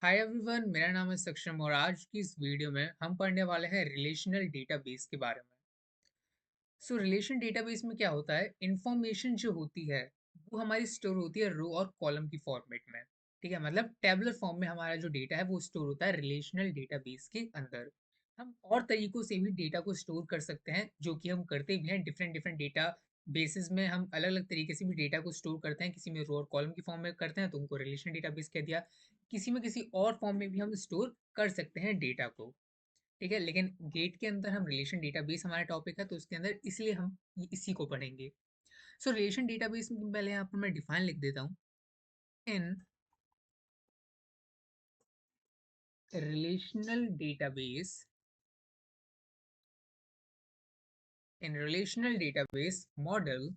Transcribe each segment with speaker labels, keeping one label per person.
Speaker 1: Hi everyone, मेरा नाम है सक्षम और आज की इस वीडियो में हम पढ़ने वाले हैं रिलेशनल डेटाबेस के बारे में। रिलेशन डेटाबेस में क्या होता है, इंफॉर्मेशन जो होती है वो हमारी स्टोर होती है रो और कॉलम की फॉर्मेट में। ठीक है, मतलब टेबुलर फॉर्म में हमारा जो डेटा है वो स्टोर होता है रिलेशनल डेटाबेस के अंदर। हम और तरीकों से भी डेटा को स्टोर कर सकते हैं, जो कि हम करते भी हैं। डिफरेंट डिफरेंट डेटा बेसिस में हम अलग अलग तरीके से भी डेटा को स्टोर करते हैं। किसी में रो और कॉलम की फॉर्म में करते हैं तो उनको रिलेशनल डेटाबेस कह दिया। किसी में किसी और फॉर्म में भी हम स्टोर कर सकते हैं डेटा को। ठीक है, लेकिन गेट के अंदर हम रिलेशन डेटाबेस हमारा टॉपिक है तो उसके अंदर इसलिए हम इसी को पढ़ेंगे। रिलेशन डेटाबेस में पहले यहाँ पर मैं डिफाइन लिख देता हूँ। In relational database, in relational database model,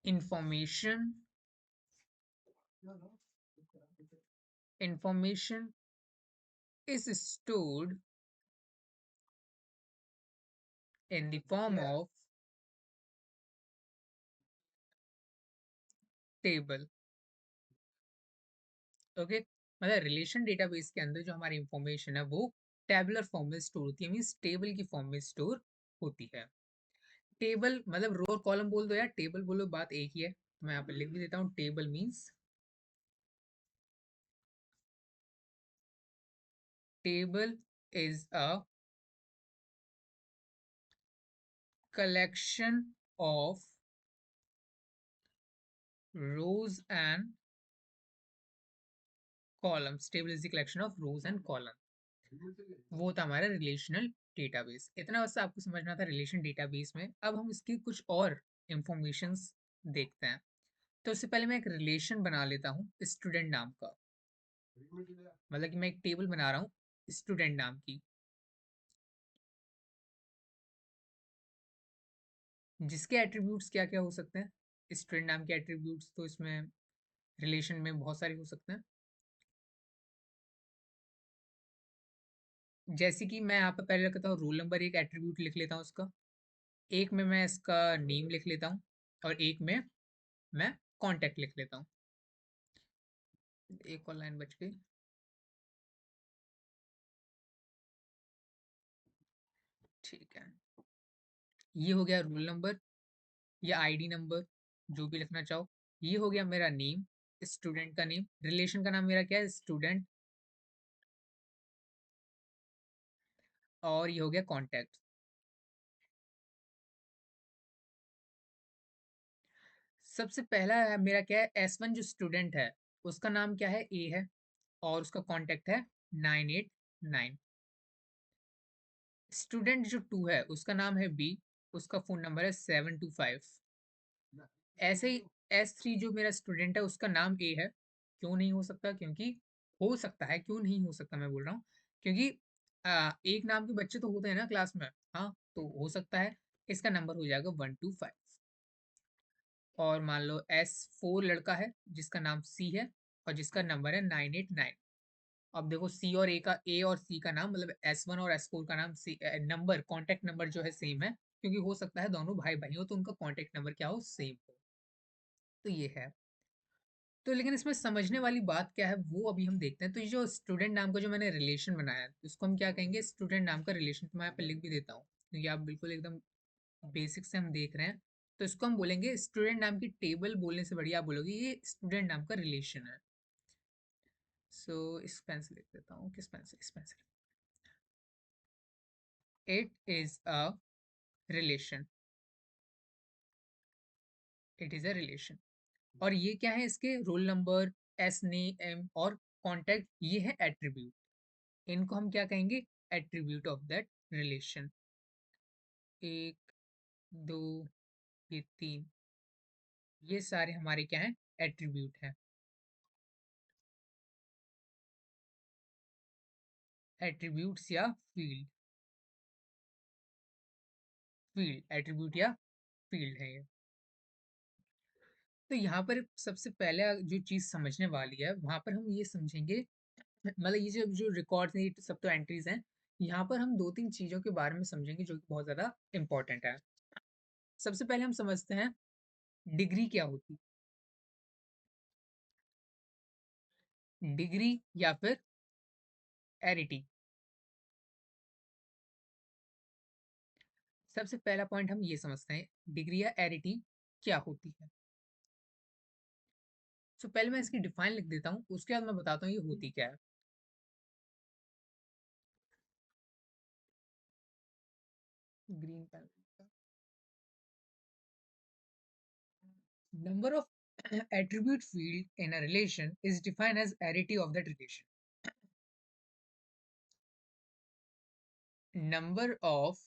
Speaker 1: information information is stored in the form of table. Okay, मतलब रिलेशन डेटाबेस के अंदर जो हमारी इंफॉर्मेशन है वो टेबुलर फॉर्म में स्टोर होती है, मींस टेबल की फॉर्म में स्टोर होती है। टेबल मतलब रो और कॉलम बोल दो या टेबल बोलो, बात एक ही है। तो मैं यहाँ पे लिख भी देता हूँ, table means table is a collection of rose and columns. Table is the collection of rose and column. वो था हमारा रिलेशनल डेटाबेस। इतना बस आपको समझना था रिलेशन डेटाबेस में। अब हम इसकी कुछ और इंफॉर्मेशंस देखते हैं। तो उससे पहले मैं एक रिलेशन बना लेता हूँ स्टूडेंट नाम का। मतलब कि मैं एक टेबल बना रहा हूँ स्टूडेंट नाम की, जिसके एट्रीब्यूट्स क्या क्या हो सकते हैं। स्टूडेंट नाम के एट्रीब्यूट्स तो इसमें रिलेशन में बहुत सारे हो सकते हैं। जैसे कि मैं यहाँ पे पहले लिखता हूँ रोल नंबर, एक एट्रीब्यूट लिख लेता हूँ उसका। एक में मैं इसका नेम लिख लेता हूँ और एक में मैं कांटेक्ट लिख लेता हूँ। एक और लाइन बच गई। ठीक है, ये हो गया रोल नंबर या आईडी नंबर, जो भी लिखना चाहो। ये हो गया मेरा नेम, स्टूडेंट का नेम। रिलेशन का नाम मेरा क्या है, स्टूडेंट। और ये हो गया कांटेक्ट। सबसे पहला है मेरा क्या है, S1 जो स्टूडेंट है उसका नाम क्या है, ए है। और उसका कांटेक्ट है 989। स्टूडेंट जो 2 है उसका नाम है बी, उसका फोन नंबर है 725। ऐसे ही S3 जो मेरा स्टूडेंट है उसका नाम ए है। क्यों नहीं हो सकता, क्योंकि हो सकता है, क्यों नहीं हो सकता मैं बोल रहा हूँ, क्योंकि एक नाम के बच्चे तो होते हैं ना क्लास में। हाँ, तो हो सकता है। इसका नंबर हो जाएगा 125। और मान लो S4 लड़का है जिसका नाम सी है और जिसका नंबर है 989। अब देखो सी और ए और सी का नाम, मतलब S1 और S4 का नाम, सी नंबर, कॉन्टेक्ट नंबर जो है सेम है, क्योंकि हो सकता है दोनों भाई भाई हो तो उनका कॉन्टेक्ट नंबर क्या हो, सेम हो। तो ये है। तो लेकिन इसमें समझने वाली बात क्या है वो अभी हम देखते हैं। तो ये जो स्टूडेंट नाम का जो मैंने रिलेशन बनाया है इसको हम क्या कहेंगे, स्टूडेंट नाम का रिलेशन। तो मैं यहाँ पे लिख भी देता हूँ क्योंकि आप बिल्कुल एकदम बेसिक से हम देख रहे हैं। तो इसको हम बोलेंगे स्टूडेंट नाम की टेबल, बोलने से बढ़िया आप बोलोगे ये स्टूडेंट नाम का रिलेशन है। इस पेन से लिख देता हूँ, किस पेन से, इस पेन से। It is a relation, it is a relation. और ये क्या है, इसके रोल नंबर, एस नेम और कॉन्टेक्ट, ये है एट्रीब्यूट। इनको हम क्या कहेंगे, एट्रीब्यूट ऑफ दैट रिलेशन। एक, दो, ये तीन, ये सारे हमारे क्या हैं, एट्रीब्यूट हैं। एट्रीब्यूट्स या फील्ड, फील्ड एट्रीब्यूट या फील्ड है ये। तो यहाँ पर सबसे पहले जो चीज समझने वाली है वहां पर हम ये समझेंगे, मतलब ये जो जो रिकॉर्ड्स हैं ये सब तो एंट्रीज हैं। यहाँ पर हम दो तीन चीजों के बारे में समझेंगे जो कि बहुत ज्यादा इंपॉर्टेंट है। सबसे पहले हम समझते हैं डिग्री क्या होती है। डिग्री या फिर एरिटी। सबसे पहला पॉइंट हम ये समझते हैं, डिग्री या एरिटी क्या होती है। तो पहले मैं इसकी डिफाइन लिख देता हूँ, उसके बाद मैं बताता हूँ ये होती क्या है। Green pen. Number of attribute field in a relation is defined as arity of that relation. Number of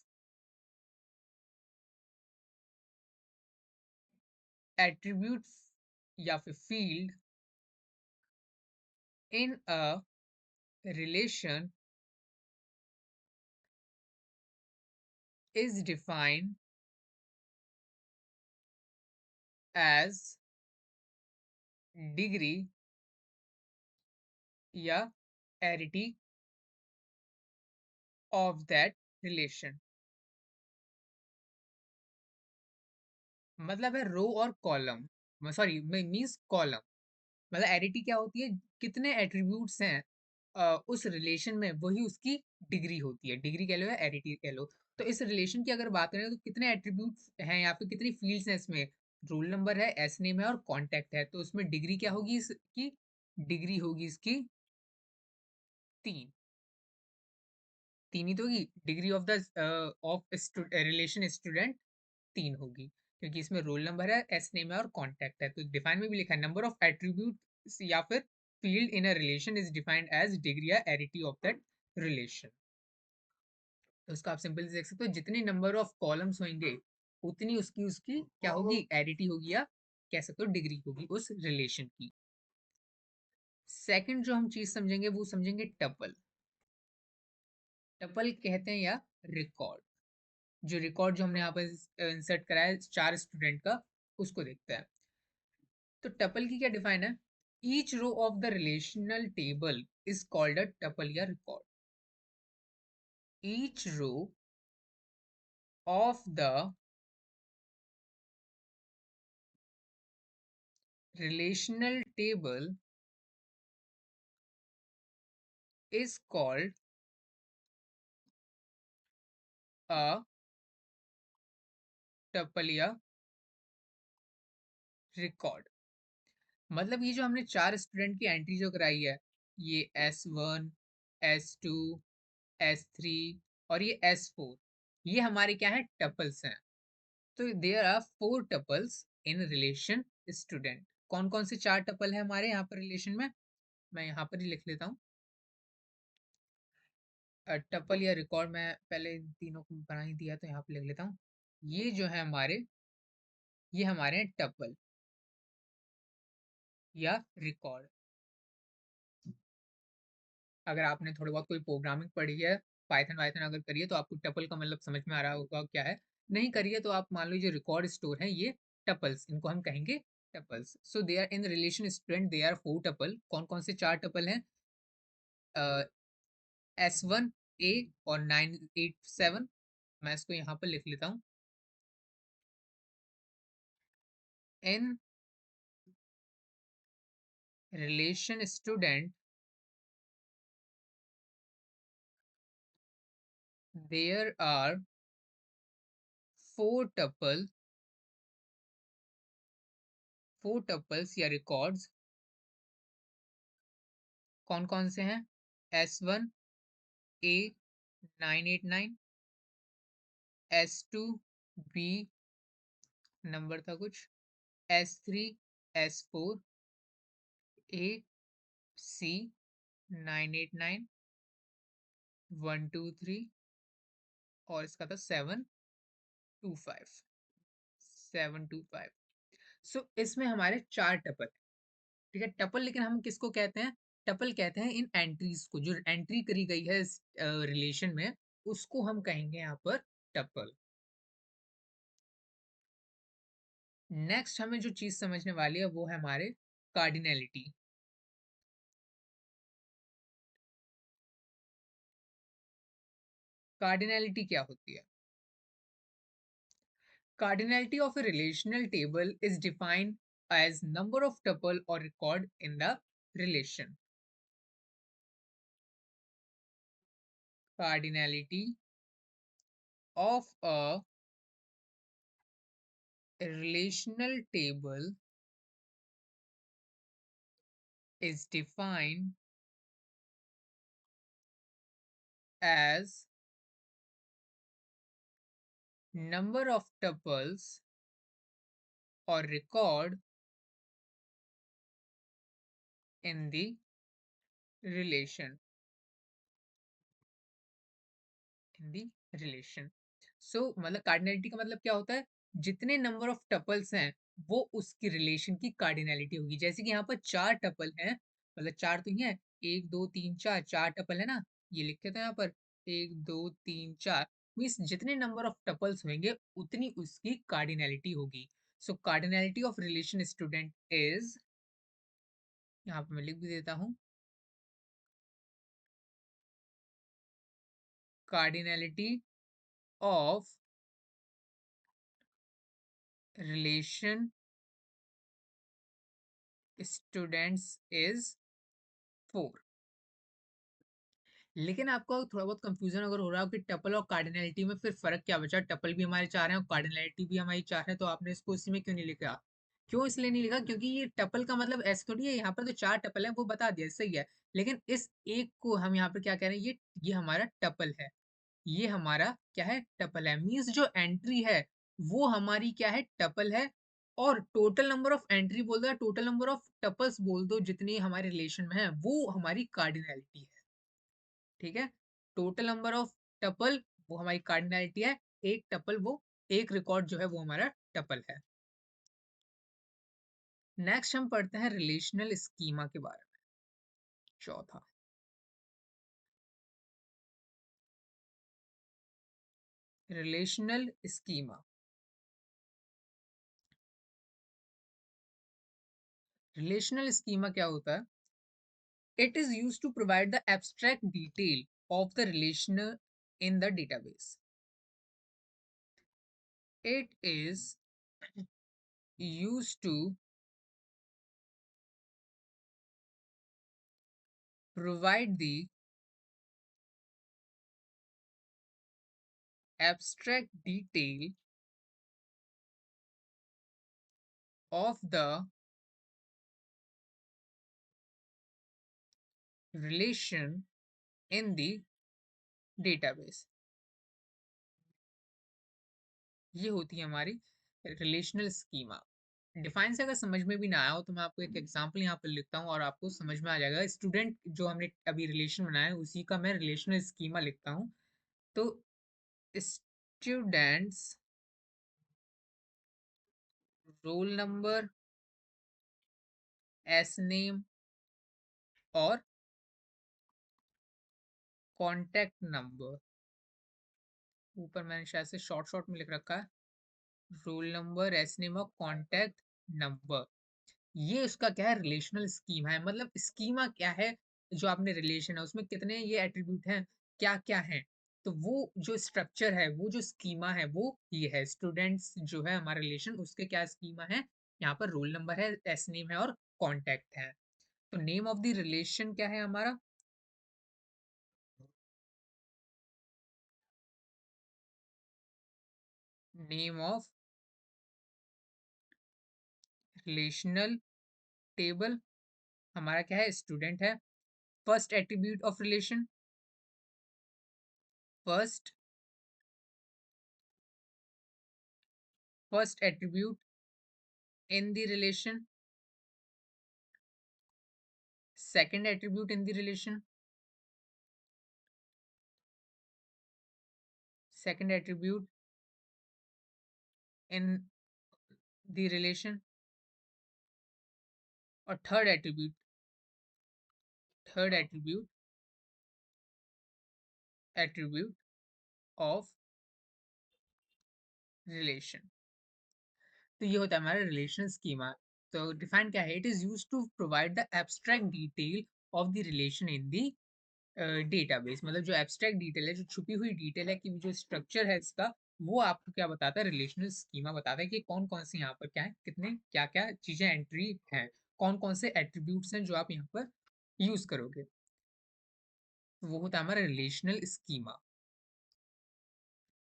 Speaker 1: attribute या फिर field in a relation is defined as degree या arity of that relation. मतलब है रो और column, sorry means column. मतलब एडिटी क्या होती है, कितने एट्रीब्यूट्स हैं उस रिलेशन में, वही उसकी डिग्री होती है। डिग्री कह लो या एडिटी कह लो। तो इस रिलेशन की अगर बात करें तो कितने एट्रीब्यूट्स हैं या फिर कितनी फील्ड्स हैं इसमें, रोल नंबर है, एस नेम है और कॉन्टैक्ट है। तो उसमें डिग्री क्या होगी इसकी, डिग्री होगी इसकी 3। 3 ही तो होगी degree of the of relation student, 3 होगी क्योंकि इसमें रोल नंबर है, एस नेम है और कॉन्टैक्ट है। तो डिफाइन में भी लिखा है नंबर ऑफ एट्रीब्यूट या फिर field in a relation is defined as degree या एरिटी ऑफ दैट रिलेशन। तो उसको आप सिंपल देख सकते हो, जितने नंबर ऑफ कॉलम्स होंगे उतनी उसकी उसकी क्या होगी, एरिटी होगी या कह सकते हो डिग्री होगी उस रिलेशन की। सेकंड जो हम चीज समझेंगे वो समझेंगे टपल। टपल कहते हैं या रिकॉर्ड। जो रिकॉर्ड जो हमने यहाँ पर इंसर्ट करा है 4 स्टूडेंट का, उसको देखते हैं। तो टपल की क्या डिफाइन है, each row of the relational table is called a tuple या record. Each row of the relational table is called a tuple या रिकॉर्ड। मतलब ये जो हमने 4 स्टूडेंट की एंट्री जो कराई है, ये S1, S2, S3 और ये S4, ये हमारे क्या है, टपल्स हैं। तो there are 4 tuples in relation student. कौन कौन से 4 टपल है हमारे यहाँ पर रिलेशन में, मैं यहाँ पर ही लिख लेता हूँ। टपल या रिकॉर्ड मैं पहले इन तीनों को बना ही दिया तो यहाँ पे लिख लेता हूँ। ये जो है हमारे, ये हमारे हैं टपल या रिकॉर्ड। अगर आपने थोड़ी बहुत कोई प्रोग्रामिंग पढ़ी है, पाइथन वाइथन अगर करिए तो आपको टपल का मतलब समझ में आ रहा होगा क्या है। नहीं करिए तो आप मान लीजिए रिकॉर्ड स्टोर है ये टपल्स, इनको हम कहेंगे tuples. So they are in relation student, they are 4 tuple. कौन कौन से 4 टपल हैं, S1 A और 9 8 7। मैं इसको यहाँ पर लिख लेता हूँ। In relation student there are 4 tuple, 4 tuples या रिकॉर्ड्स। कौन कौन से हैं, S1 A 9 8 9, S2 B number था कुछ, S3 S4 AC 9 8 9 1 2 3 और इसका था 7 2 5, 7 2 5। सो इसमें हमारे 4 टपल, ठीक है। टपल लेकिन हम किसको कहते हैं, टपल कहते हैं इन एंट्रीज को, जो एंट्री करी गई है इस रिलेशन में, उसको हम कहेंगे यहाँ पर टपल। नेक्स्ट हमें जो चीज समझने वाली है वो है हमारे कार्डिनैलिटी। कार्डिनैलिटी क्या होती है, cardinality of a relational table is defined as number of tuple or record in the relation। cardinality of a relational table is defined as number of tuples or record in the relation. In the relation. So मतलब cardinality का मतलब क्या होता है, जितने number of tuples हैं वो उसकी रिलेशन की कार्डिनलिटी होगी। जैसे कि यहाँ पर चार टपल हैं, मतलब चार तो ही है, एक दो तीन चार, चार टपल है ना, ये लिखे थे यहाँ पर, एक दो तीन चार, मीन्स जितने नंबर ऑफ टपल्स होंगे उतनी उसकी कार्डिनलिटी होगी। So cardinality of relation student is, यहाँ पर मैं लिख भी देता हूँ, cardinality of relation students is 4। लेकिन आपको थोड़ा बहुत कंफ्यूजन अगर हो रहा हो कि टपल और कार्डिनलिटी में फिर फर्क क्या बचा, टपल भी हमारे चार हैं और कार्डिनलिटी भी हमारी चार है, तो आपने इसको इसी में क्यों नहीं लिखा? क्यों इसलिए नहीं लिखा? क्योंकि ये टपल का मतलब ऐसे थोड़ी है, यहाँ पर तो चार टपल है वो बता दिया सही है, लेकिन इस एक को हम यहाँ पर क्या कह रहे हैं, ये हमारा टपल है, ये हमारा क्या है, टपल है। मीन्स जो एंट्री है वो हमारी क्या है, टपल है। और टोटल नंबर ऑफ एंट्री बोल दो या टोटल नंबर ऑफ टपल्स बोल दो जितनी हमारे रिलेशन में है, वो हमारी कार्डिनलिटी है। ठीक है, टोटल नंबर ऑफ टपल वो हमारी कार्डिनलिटी है, एक टपल वो, एक रिकॉर्ड जो है वो हमारा टपल है। नेक्स्ट हम पढ़ते हैं रिलेशनल स्कीमा के बारे में, चौथा। रिलेशनल स्कीमा, रिलेशनल स्कीमा क्या होता है? It is used to provide the abstract detail of the relation in the database. It is used to provide the abstract detail of the relation in the database। ये होती है हमारी relational schema. Define से अगर समझ में भी ना आया हो तो मैं आपको एक एग्जांपल यहाँ पर लिखता हूँ और आपको समझ में आ जाएगा। स्टूडेंट जो हमने अभी रिलेशन बनाया है उसी का मैं रिलेशनल स्कीमा लिखता हूँ। तो students roll number, S name और कॉन्टेक्ट नंबर, ऊपर मैंने शायद से शॉर्ट शॉर्ट में लिख रखा है, रोल नंबर, एस नेम और कॉन्टेक्ट नंबर। ये उसका क्या है, रिलेशनल स्कीमा है। मतलब स्कीमा क्या है, जो आपने रिलेशन है उसमें कितने ये एट्रीब्यूट हैं, क्या क्या हैं, तो वो जो स्ट्रक्चर है, वो जो स्कीमा है वो ये है। स्टूडेंट्स जो है हमारा रिलेशन, उसके क्या स्कीमा है, यहाँ पर रोल नंबर है, एस नेम है और कॉन्टेक्ट है। तो नेम ऑफ द रिलेशन क्या है हमारा, नेम ऑफ रिलेशनल टेबल हमारा क्या है, स्टूडेंट है। First attribute of relation, first first attribute in the relation, second attribute in the relation, second attribute in the relation और third attribute attribute of relation. तो ये होता है हमारा रिलेशन स्कीमा। तो डिफाइन क्या है, it is use to provide the abstract detail of the relation in the database. मतलब जो एब्स्ट्रैक्ट डिटेल है, जो छुपी हुई डिटेल है, कि जो स्ट्रक्चर है इसका, वो आपको क्या बताता है, रिलेशनल स्कीमा बताता है कि कौन कौन से यहाँ पर क्या है, कितने क्या क्या चीजें एंट्री हैं, कौन कौन से एट्रीब्यूट्स हैं जो आप यहाँ पर यूज करोगे। तो वो होता है हमारा रिलेशनल स्कीमा।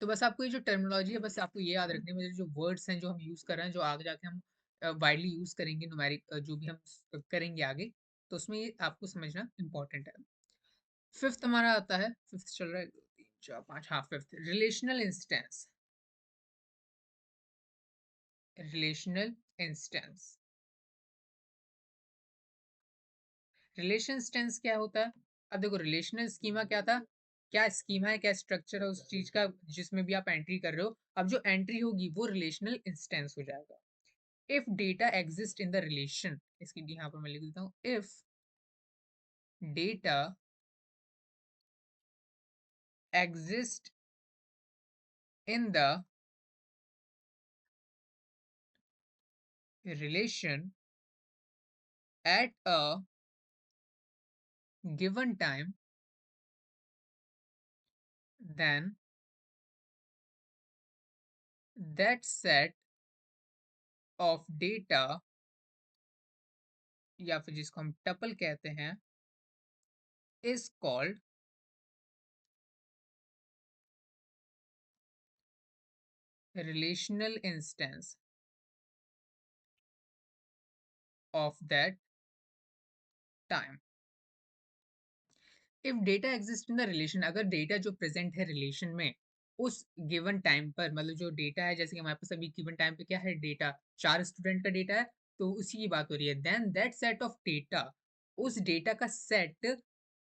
Speaker 1: तो बस आपको ये जो टर्मिनोलॉजी है, बस आपको ये याद रखने में जो वर्ड्स हैं जो हम यूज़ कर रहे हैं, जो आगे जाके हम वाइडली यूज़ करेंगे, न्यूमेरिक जो भी हम करेंगे आगे, तो उसमें ये आपको समझना इंपॉर्टेंट है। फिफ्थ हमारा आता है, फिफ्थ चल रहा है, 2 3 4 5, हाँ fifth, relational instance. Relational instance, relation instance क्या होता है? अब देखो रिलेशनल स्कीमा क्या था, क्या स्कीमा है, क्या स्ट्रक्चर है उस चीज का जिसमें भी आप एंट्री कर रहे हो। अब जो एंट्री होगी वो रिलेशनल इंस्टेंस हो जाएगा। If data exist in the relation, इसकी यहाँ पर मैं लिख देता हूँ, if data exist in the relation at a given time, then that set of data, या फिर जिसको हम टपल कहते हैं, is called relational instance of that time. If data exist in the relation, अगर डेटा जो प्रेजेंट है relation में उस गिवन टाइम पर, मतलब जो डेटा है, जैसे कि हमारे पास अभी गिवन टाइम पे क्या है, डेटा 4 स्टूडेंट का डेटा है, तो उसी की बात हो रही है, then that set of data, उस डेटा का सेट,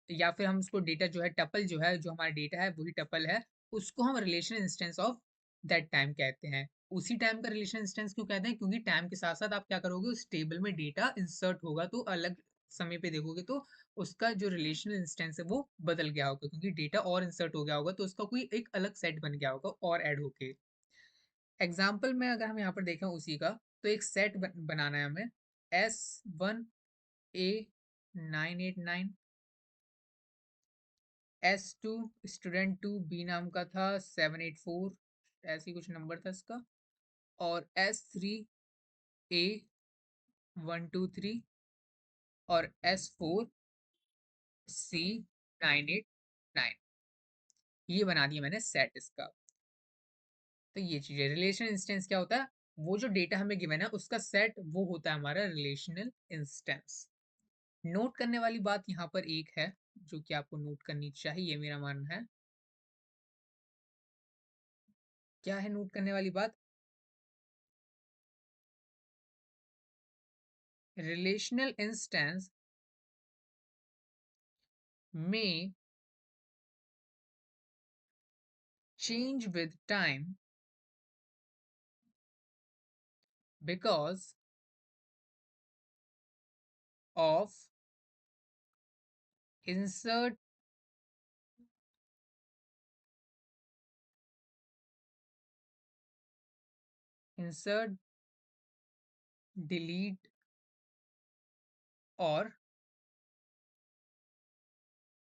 Speaker 1: या फिर हम उसको डेटा जो है टपल, जो है जो हमारा डेटा है वही टपल है, उसको हम relation instance of that time कहते हैं। उसी टाइम का रिलेशन इंस्टेंस क्यों कहते हैं? क्योंकि टाइम के साथ साथ आप क्या करोगे, उस टेबल में डेटा इंसर्ट होगा, तो अलग समय पे देखोगे तो उसका जो रिलेशनल इंस्टेंस है वो बदल गया होगा, क्योंकि डेटा और इंसर्ट हो गया होगा, तो उसका कोई एक अलग सेट बन गया होगा और ऐड होके। एग्जाम्पल में अगर हम यहाँ पर देखें उसी का, तो एक सेट बनाना है हमें, S1A989, S2 स्टूडेंट 2 बी नाम का था 784, ऐसी कुछ नंबर था इसका, और S3A123 और S4C989, ये बना दिया मैंने सेट इसका। तो ये चीज है, रिलेशन इंस्टेंस क्या होता है, वो जो डेटा हमें गिवन है उसका सेट वो होता है हमारा रिलेशनल इंस्टेंस। नोट करने वाली बात यहाँ पर एक है जो कि आपको नोट करनी चाहिए, मेरा मानना है। क्या है नोट करने वाली बात? रिलेशनल इंस्टेंस में change with time because of insert insert delete और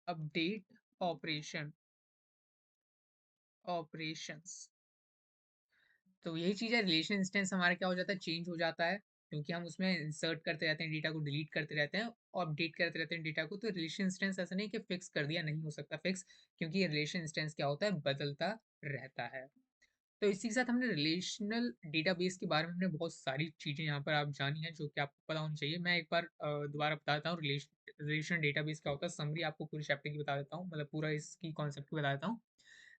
Speaker 1: अपडेट ऑपरेशंस। तो यही चीज़ है, रिलेशन इंस्टेंस हमारा क्या हो जाता है, चेंज हो जाता है, क्योंकि हम उसमें इंसर्ट करते रहते हैं डेटा को, डिलीट करते रहते हैं और अपडेट करते रहते हैं डेटा को। तो रिलेशन इंस्टेंस ऐसा नहीं कि फिक्स कर दिया, नहीं हो सकता फिक्स, क्योंकि ये रिलेशन इंस्टेंस क्या होता है, बदलता रहता है। तो इसी के साथ हमने रिलेशनल डेटाबेस के बारे में हमने बहुत सारी चीज़ें यहाँ पर आप जानी हैं जो कि आपको पता होनी चाहिए। मैं एक बार दोबारा बता देता हूँ, रिलेशन डेटाबेस क्या होता है, समरी आपको पूरे चैप्टर की बता देता हूँ, मतलब पूरा इसकी कॉन्सेप्ट की बता देता हूँ।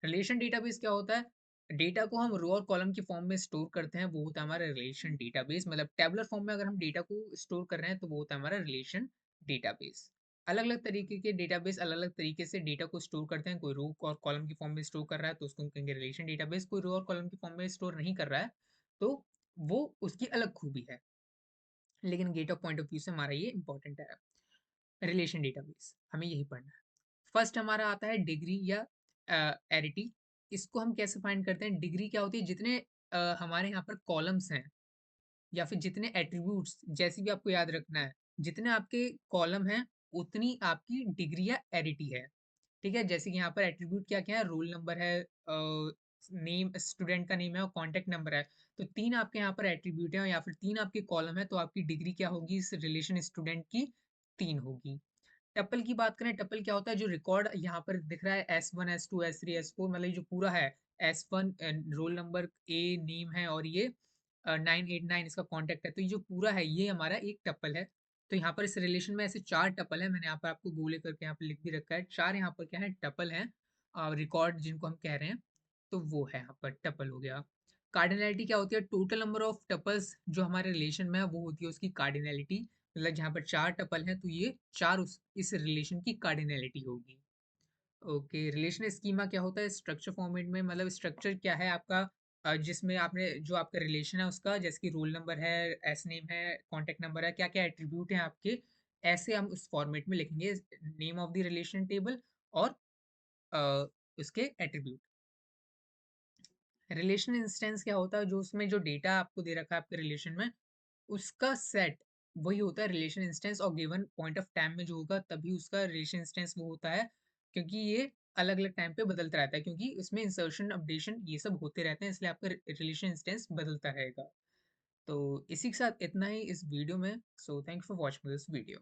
Speaker 1: रिलेशन डेटाबेस क्या होता है, डेटा को हम रो और कॉलम के फॉर्म में स्टोर करते हैं, वो होता है हमारा रिलेशन डेटाबेस। मतलब टेबुलर फॉर्म में अगर हम डेटा को स्टोर कर रहे हैं तो वो होता है हमारा रिलेशन डेटाबेस। अलग अलग तरीके के डेटाबेस अलग अलग तरीके से डेटा को स्टोर करते हैं, कोई रो और कॉलम की फॉर्म में स्टोर कर रहा है तो उसको हम कहेंगे रिलेशन डेटाबेस, कोई रो और कॉलम की फॉर्म में स्टोर नहीं कर रहा है तो वो उसकी अलग खूबी है। लेकिन get of point of view से हमारा ये इंपॉर्टेंट है, रिलेशन डेटाबेस हमें यही पढ़ना है। फर्स्ट हमारा आता है डिग्री या एरिटी। इसको हम कैसे फाइंड करते हैं? डिग्री क्या होती है, जितने हमारे यहाँ पर कॉलम्स हैं या फिर जितने एट्रीब्यूट्स, जैसे भी आपको याद रखना है, जितने आपके कॉलम हैं उतनी आपकी डिग्री या एरिटी है। ठीक है, जैसे कि यहाँ पर एट्रीब्यूट क्या क्या है, रोल नंबर है, नेम, स्टूडेंट का नेम है और कॉन्टेक्ट नंबर है। तो 3 आपके यहाँ पर एट्रीब्यूट है या फिर 3 आपके कॉलम है, तो आपकी डिग्री क्या होगी इस रिलेशन स्टूडेंट की? 3 होगी। टपल की बात करें, टपल क्या होता है, जो रिकॉर्ड यहाँ पर दिख रहा है S1, S2, S3, S4, मतलब ये जो पूरा है, S1 roll number, a name है, और ये 989 इसका कॉन्टैक्ट है। तो ये जो पूरा है ये हमारा एक टपल है। तो यहाँ पर इस रिलेशन में ऐसे 4 टपल हैं, मैंने यहाँ पर आपको गोले करके यहाँ पे लिख भी रखा है। 4 यहाँ पर क्या है, टपल हैं, रिकॉर्ड जिनको हम कह रहे हैं, तो वो है यहाँ पर टपल हो गया। कार्डिनैलिटी क्या होती है, टोटल नंबर ऑफ टपल्स जो हमारे रिलेशन में है वो होती है उसकी कार्डिनैलिटी। मतलब जहाँ पर 4 टपल हैं तो ये 4 उस इस रिलेशन की कार्डिनैलिटी होगी। ओके, रिलेशन स्कीमा क्या होता है स्ट्रक्चर फॉर्मेट में, मतलब स्ट्रक्चर क्या है आपका, जिसमें आपने जो आपका रिलेशन है उसका, जैसे कि रोल नंबर है, एस नेम है, कॉन्टैक्ट नंबर है, क्या क्या एट्रीब्यूट हैं आपके, ऐसे हम उस फॉर्मेट में लिखेंगे, name of the relation table और अ, उसके एट्रीब्यूट। रिलेशन इंस्टेंस क्या होता है, जो उसमें जो डेटा आपको दे रखा है आपके रिलेशन में, उसका सेट वही होता है रिलेशन इंस्टेंस, और गिवन पॉइंट ऑफ टाइम में जो होगा तभी उसका रिलेशन इंस्टेंस वो होता है, क्योंकि ये अलग अलग टाइम पे बदलता रहता है, क्योंकि इसमें इंसर्शन अपडेशन ये सब होते रहते हैं, इसलिए आपका रिलेशन इंस्टेंस बदलता रहेगा। तो इसी के साथ इतना ही इस वीडियो में। So thanks for watching this video.